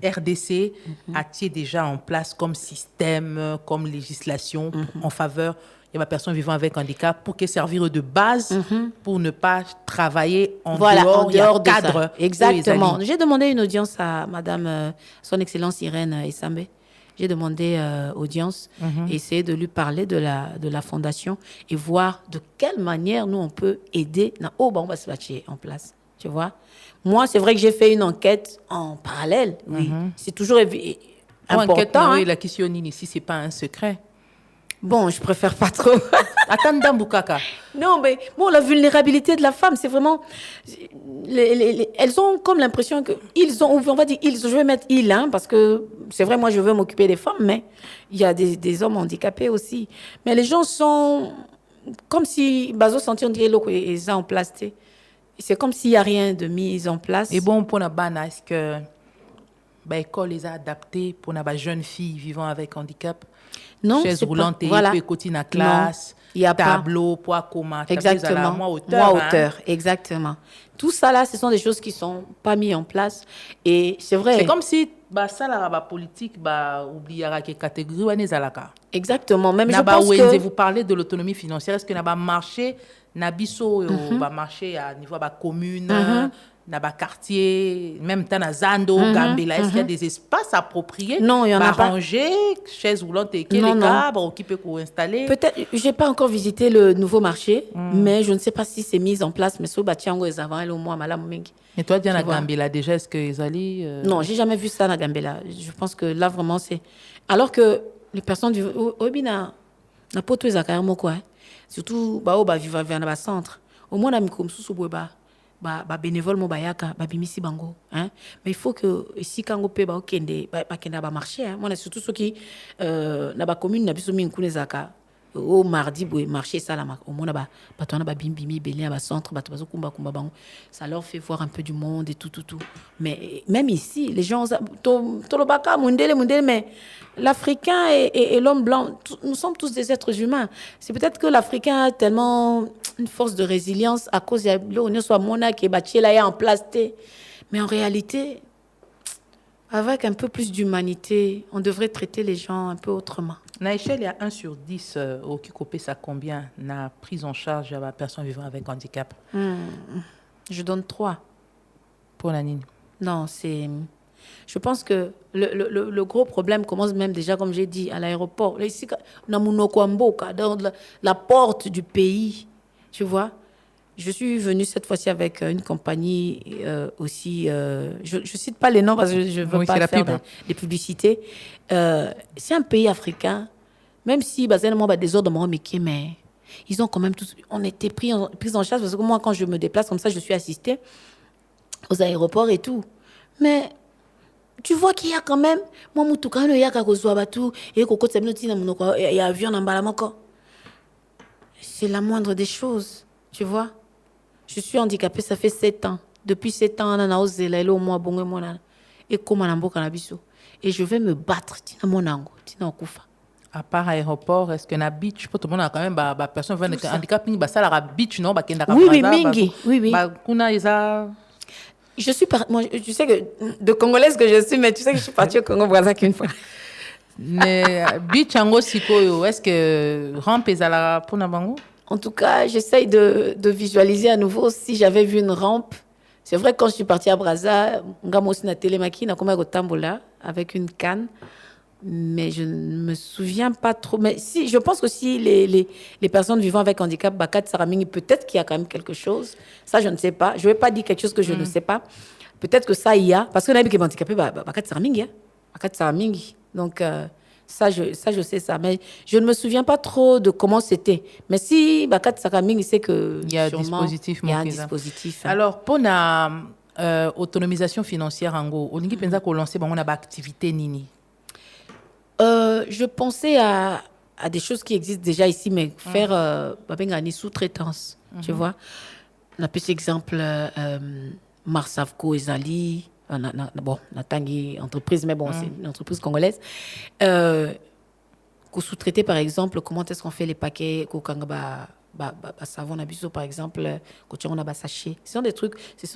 RDC a-t-il déjà en place comme système, comme législation en faveur de la personne vivant avec handicap pour qu'elle servir de base pour ne pas travailler en dehors du cadre. Ça. Exactement. J'ai demandé une audience à Madame, Son Excellence Irène Essambe. J'ai demandé audience, essayer de lui parler de la fondation et voir de quelle manière nous on peut aider. On va se mettre en place, tu vois. Moi, c'est vrai que j'ai fait une enquête en parallèle. Oui, c'est toujours important. Enquête, hein? La question ici, c'est pas un secret. Bon, je préfère pas trop. Attends, Boukaka. Non, mais bon, la vulnérabilité de la femme, c'est vraiment... elles ont comme l'impression qu'ils ont... On va dire, je vais mettre « il hein, », parce que c'est vrai, moi, je veux m'occuper des femmes, mais il y a des hommes handicapés aussi. Mais les gens sont... Comme si... Bazo sentit, on dirait, ils ont en place. C'est comme s'il n'y a rien de mis en place. Et bon, pour la banane, est-ce que l'école les a adaptés pour les jeunes filles vivant avec handicap? Non, chaise roulante et côté dans classe, tableau, poids commun. Exactement. Moi auteur, exactement. Tout ça là, ce sont des choses qui sont pas mises en place et c'est vrai. C'est comme si ça la politique oubliera que catégorie on est alaka. Exactement. Même je pense que vous parlez de l'autonomie financière, est-ce que n'a pas marché na biso va marcher à niveau commune dans le quartier, même dans la Zando, Gambela, est-ce qu'il y a des espaces appropriés? Non, il y en a pas. Ranger, chaises roulantes et les câbles qui peut installer. Peut-être, je n'ai pas encore visité le nouveau marché, mais je ne sais pas si c'est mis en place. Mais sur Batiango, ils avant le mois, Malam Mingi. Et toi, Diana Gambela, déjà, est-ce qu'ils allaient Non, j'ai jamais vu ça dans Gambela. Je pense que là, vraiment, c'est. Alors que les personnes du. Obina, na poto ezakaya quoi. Surtout, vivre dans le centre. Au moins, on a mis comme sous bénévole mo bayaka bimisi bango hein, mais il faut que ici quand on peut kende ba marché hein, moi surtout ceux qui na ba commune na biso min kunezaka au mardi marché ça là au moins ba batona ba bimbimi belé ba centre ba bazo kumba bango, ça leur fait voir un peu du monde et tout. Mais même ici les gens tolobaka mundele mais l'Africain et l'homme blanc, nous sommes tous des êtres humains. C'est peut-être que l'Africain a tellement une force de résilience à cause de l'on soit monarque et bâti là en place. Mais en réalité, avec un peu plus d'humanité, on devrait traiter les gens un peu autrement. Na échelle, il y a 1 sur 10 au Kikopé, ça combien na prise en charge de la personne vivant avec handicap? Je donne 3. Pour la Nini? Non, c'est... Je pense que le gros problème commence même déjà, comme j'ai dit, à l'aéroport. Ici, dans la porte du pays, tu vois. Je suis venue cette fois-ci avec une compagnie aussi. Je ne cite pas les noms parce que je ne veux pas faire des publicités. C'est un pays africain, même si des ordres mais ils ont quand même tous. On était pris en charge parce que moi, quand je me déplace comme ça, je suis assistée aux aéroports et tout. Mais tu vois qu'il y a quand même c'est la moindre des choses, tu vois. Je suis handicapée, ça fait 7 ans. Depuis 7 ans, on a osé là au mois et comment et je vais me battre tina monango tina okufa À part aéroport, est-ce que na beach, pour tout le monde a quand même personne avec handicap, ça la beach non, oui, mingi, oui. Kuna isa. Je suis moi, tu sais que de Congolaise que je suis, mais tu sais que je suis partie au Congo-Brazza qu'une fois. Mais beach ango sikoyo, est-ce que rampe ezala pour na bango? En tout cas, j'essaye de visualiser à nouveau si j'avais vu une rampe. C'est vrai que quand je suis partie à Brazza, ngamo aussi na télémaki na koma gotambola avec une canne. Mais je ne me souviens pas trop. Mais si, je pense que si les personnes vivant avec handicap, Bakat Saraming, peut-être qu'il y a quand même quelque chose. Ça, je ne sais pas. Je ne vais pas dire quelque chose que je ne sais pas. Peut-être que ça, il y a. Parce que qui est handicapé, Bakat Saraming, Bakat Saraming. Donc, ça, je sais ça. Mais je ne me souviens pas trop de comment c'était. Mais si Bakat Saraming, il sait que il y a un dispositif. Il y a un dispositif. Hein. Alors, pour la autonomisation financière, en gros, on a lancé une activité nini. Je pensais à des choses qui existent déjà ici, mais faire une sous-traitance, tu vois. On a petit exemple, Marsavco et Zali, bon, Natangi entreprise, mais bon, c'est une entreprise congolaise. Qu'on sous-traiter, par exemple, comment est-ce qu'on fait les paquets, savon abisso par exemple, quand on a sachet. Ce sont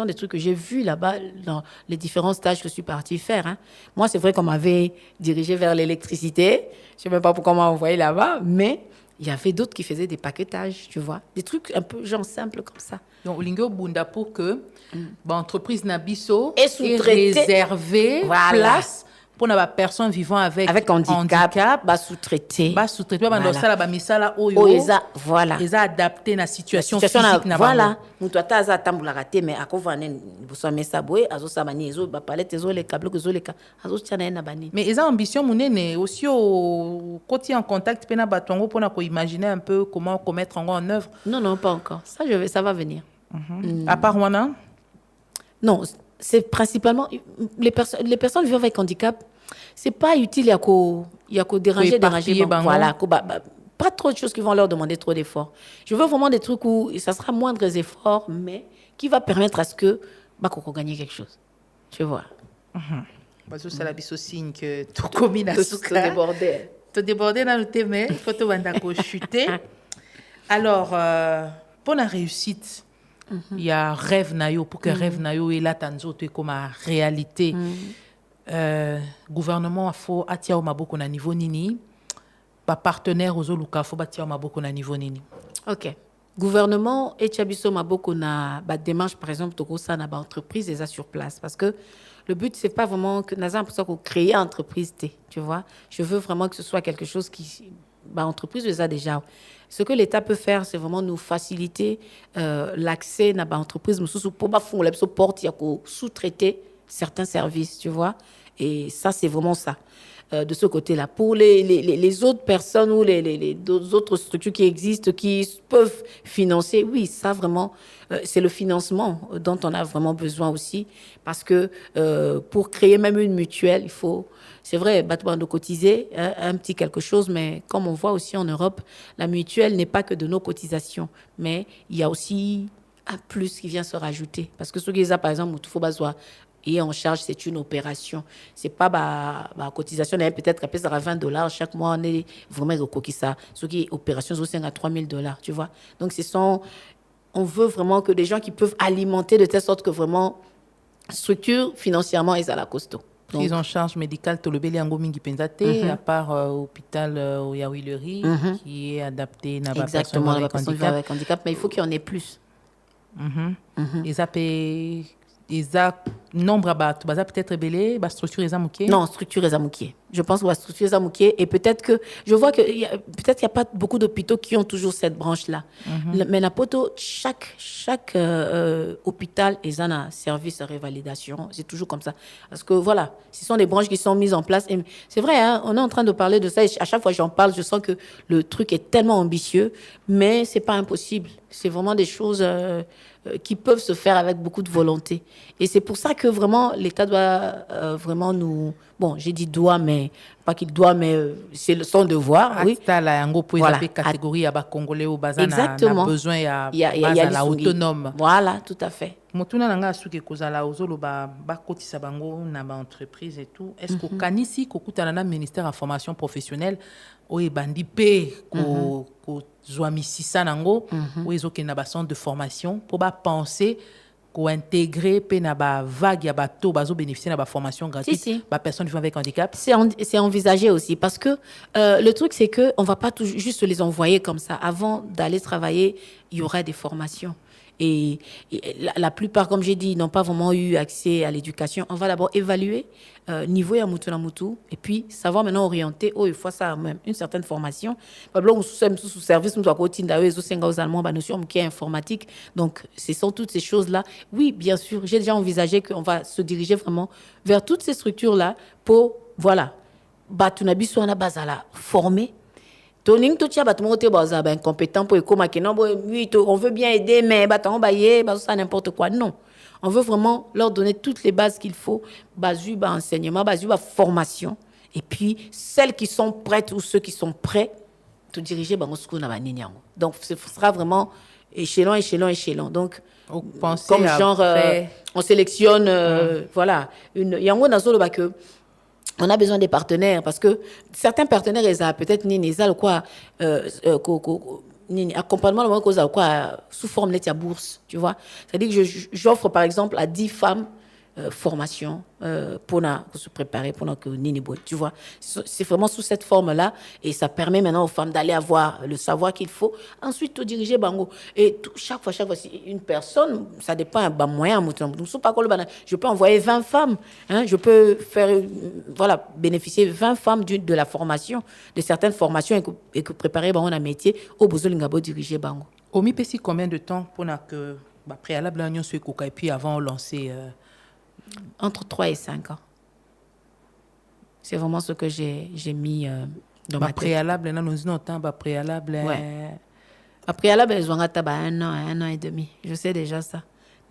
des trucs que j'ai vus là-bas dans les différents stages que je suis partie faire. Hein. Moi, c'est vrai qu'on m'avait dirigé vers l'électricité. Je sais même pas pourquoi on m'a envoyé là-bas, mais il y avait d'autres qui faisaient des paquetages, tu vois, des trucs un peu genre simples comme ça. Donc, Olingo Bunda pour que l'entreprise Nabiso est réservée place pour les personnes vivant avec handicap, sous-traité. Sous-traité, voilà. Ils ont adapté la situation physique. Voilà. Nous toi t'as ça tambula raté mais à quoi vanen vous sommes ça boy azo samani ezo ba palette ezo les câbles ezo les azo tiana na bani. Mais ils ont ambition monene aussi au côté en contact pena batongo pour na imaginer un peu comment mettre en œuvre. Non, pas encore. Ça va venir. À part Wana? Non, c'est principalement les personnes vivant avec handicap. C'est pas utile, il y a qu'au déranger. Voilà, pas trop de choses qui vont leur demander trop d'efforts. Je veux vraiment des trucs où ça sera moindres efforts, mais qui va permettre à ce que Bakoko gagne quelque chose. Tu vois. Parce que c'est la biso signe que tout commune à tout déborder. Tout déborder dans le thème, il faut tout chuter. Alors, pour la réussite, il y a rêve nayo pour que rêve nayo et là tanzo tu comme réalité. Gouvernement a faut atia au maboko na niveau nini. Pas partenaire aux oluka faut atia au maboko na niveau nini. OK. Gouvernement et chabiso maboko na ba démarche par exemple to ça na ba entreprise déjà sur place parce que le but c'est pas vraiment que naza pour ça qu'on crée entreprise tu vois. Je veux vraiment que ce soit quelque chose qui entreprise déjà. Ce que l'État peut faire, c'est vraiment nous faciliter l'accès à l'entreprise. Pour sous-traiter certains services, tu vois. Et ça, c'est vraiment ça, de ce côté-là. Pour les autres personnes ou les autres structures qui existent, qui peuvent financer, oui, ça vraiment, c'est le financement dont on a vraiment besoin aussi. Parce que pour créer même une mutuelle, il faut... C'est vrai, de cotiser un petit quelque chose, mais comme on voit aussi en Europe, la mutuelle n'est pas que de nos cotisations, mais il y a aussi un plus qui vient se rajouter. Parce que ce qui est par exemple, il faut et en charge, c'est une opération. C'est pas la cotisation, peut-être qu'à $20 chaque mois, on est vraiment recoquis ça. Ce qui est opération, c'est à $3,000, tu vois. Donc, on veut vraiment que des gens qui peuvent alimenter de telle sorte que vraiment, structure financièrement, ils à la costaud. Prise en charge médicale, tout le belé en gomingi penzate, à part hôpital au Yaouilerie, qui est adapté à la personne avec handicap, mais il faut qu'il y en ait plus. Ils ont nombre à battre, peut-être belé, structure les amoukiers. Non, structure les amoukiers. Je pense que la structure les amoukiers et peut-être que je vois que peut-être qu'il y a pas beaucoup d'hôpitaux qui ont toujours cette branche là. Mais la poto chaque hôpital ils ont un service de revalidation, c'est toujours comme ça parce que voilà, ce sont des branches qui sont mises en place et c'est vrai hein, on est en train de parler de ça et à chaque fois que j'en parle, je sens que le truc est tellement ambitieux mais c'est pas impossible. C'est vraiment des choses qui peuvent se faire avec beaucoup de volonté. Et c'est pour ça que vraiment, l'État doit vraiment nous... Bon, j'ai dit doit, mais pas qu'il doit, mais c'est son devoir. Oui. Voilà. Catégorie à Congolais au bazar exactement. A besoin il y a la autonome. Voilà, tout à fait. Motuna nanga suke kozala ozolo ba kotisa bango na ba entreprise et tout. Est-ce que kanisi kokutana na ministère de la formation professionnelle oye bandi pe ko zwami sisa nango oye zoke na ba centre de formation pour ba penser ko intégrer pe na ba vague ya bato bazo bénéficier na ba formation gratuite ba personnes vivant avec handicap. C'est envisagé aussi parce que le truc c'est que on va pas juste les envoyer comme ça. Avant d'aller travailler, il y aura des formations. Et la plupart, comme j'ai dit, n'ont pas vraiment eu accès à l'éducation. On va d'abord évaluer niveau ya mutu na mutu et puis savoir maintenant orienter. Oh, il faut ça même une certaine formation. Sous service, nous avons notion qui est informatique. Donc, ce sont toutes ces choses-là. Oui, bien sûr, j'ai déjà envisagé qu'on va se diriger vraiment vers toutes ces structures-là pour, voilà, batunabi soit na bazala former. Toning tout ça battement te baza ben compétent pour écoma que non oui on veut bien aider mais baton bailler ça n'importe quoi non on veut vraiment leur donner toutes les bases qu'il faut basu ba enseignement basu ba formation et puis celles qui sont prêtes ou ceux qui sont prêts te diriger ba ngosiko na ba nini yango donc ce sera vraiment échelon donc comme genre on sélectionne voilà une yango nazolo ba que on a besoin des partenaires parce que certains partenaires ils ont peut-être quoi accompagnement quoi sous forme de bourse, tu vois. C'est-à-dire que j'offre par exemple à 10 femmes formation pour se préparer pour que tu vois. C'est vraiment sous cette forme-là et ça permet maintenant aux femmes d'aller avoir le savoir qu'il faut. Ensuite, te diriger bango. Et chaque fois, une personne, ça dépend d'un moyen. Je peux envoyer 20 femmes. Hein, je peux faire, voilà, bénéficier 20 femmes de la formation, de certaines formations et que préparer bango un métier au besoin de diriger bango. Au MIPESI, combien de temps pour que préalable à l'union soit et puis avant de lancer entre 3 et 5 ans. C'est vraiment ce que j'ai mis dans ma tête. Préalable, nous avons préalable. Ouais. Préalable, ils ont un an et demi. Je sais déjà ça.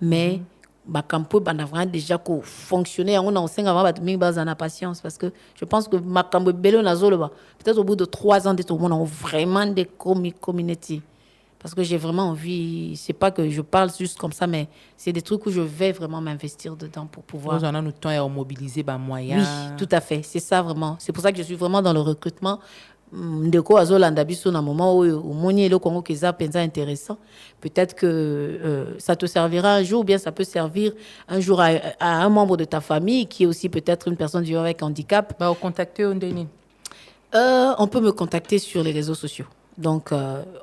Mais, Makampo, on a vraiment déjà fonctionné. On a aussi en patience parce que je pense que Makampo, peut-être au bout de 3 ans, on a vraiment des communautés. Parce que j'ai vraiment envie, c'est pas que je parle juste comme ça, mais c'est des trucs où je vais vraiment m'investir dedans pour pouvoir... Nous avons le temps à mobiliser des moyens. Oui, tout à fait, c'est ça vraiment. C'est pour ça que je suis vraiment dans le recrutement. Ndeko Azolanda biso na moment où moni le Congo qui est intéressant. Peut-être que ça te servira un jour, ou bien ça peut servir un jour à un membre de ta famille qui est aussi peut-être une personne vivant avec handicap. Contacter Ondeni. On peut me contacter sur les réseaux sociaux. Donc,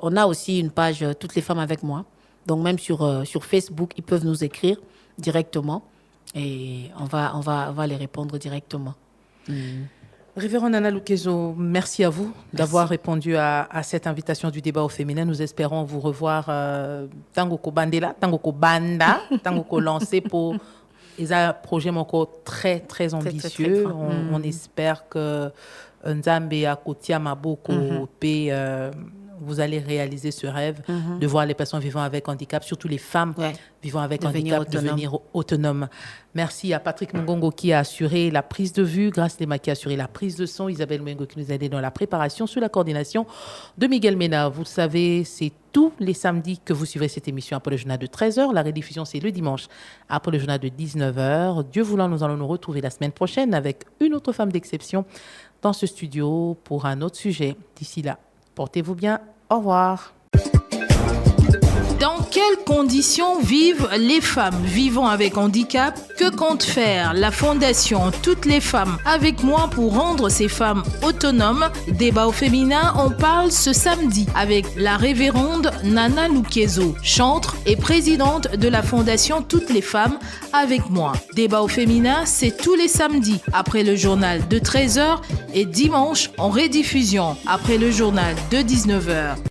on a aussi une page « Toutes les femmes avec moi ». Donc, même sur Facebook, ils peuvent nous écrire directement et on va les répondre directement. Révérend Nana Lukezo, merci à vous d'avoir répondu à cette invitation du débat au féminin. Nous espérons vous revoir tango ko bandela, tango ko banda, tango ko lancé pour un projet encore très, très ambitieux. Très on espère que Nzambe Akotia Maboko vous allez réaliser ce rêve de voir les personnes vivant avec handicap, surtout les femmes vivant avec handicap, devenir autonomes. Merci à Patrick Mungongo qui a assuré la prise de vue, Grâce Lema qui a assuré la prise de son, Isabelle Mengo qui nous a aidé dans la préparation, sous la coordination de Miguel Mena. Vous le savez, c'est tous les samedis que vous suivrez cette émission après le journal de 13h. La rediffusion, c'est le dimanche après le journal de 19h. Dieu voulant, nous allons nous retrouver la semaine prochaine avec une autre femme d'exception dans ce studio pour un autre sujet. D'ici là, portez-vous bien. Au revoir. Dans quelles conditions vivent les femmes vivant avec handicap? Que compte faire la Fondation Toutes les femmes avec moi pour rendre ces femmes autonomes? Débat au féminin, on parle ce samedi avec la révérende Nana Lukezo, chantre et présidente de la Fondation Toutes les femmes avec moi. Débat au féminin, c'est tous les samedis après le journal de 13h et dimanche en rediffusion après le journal de 19h.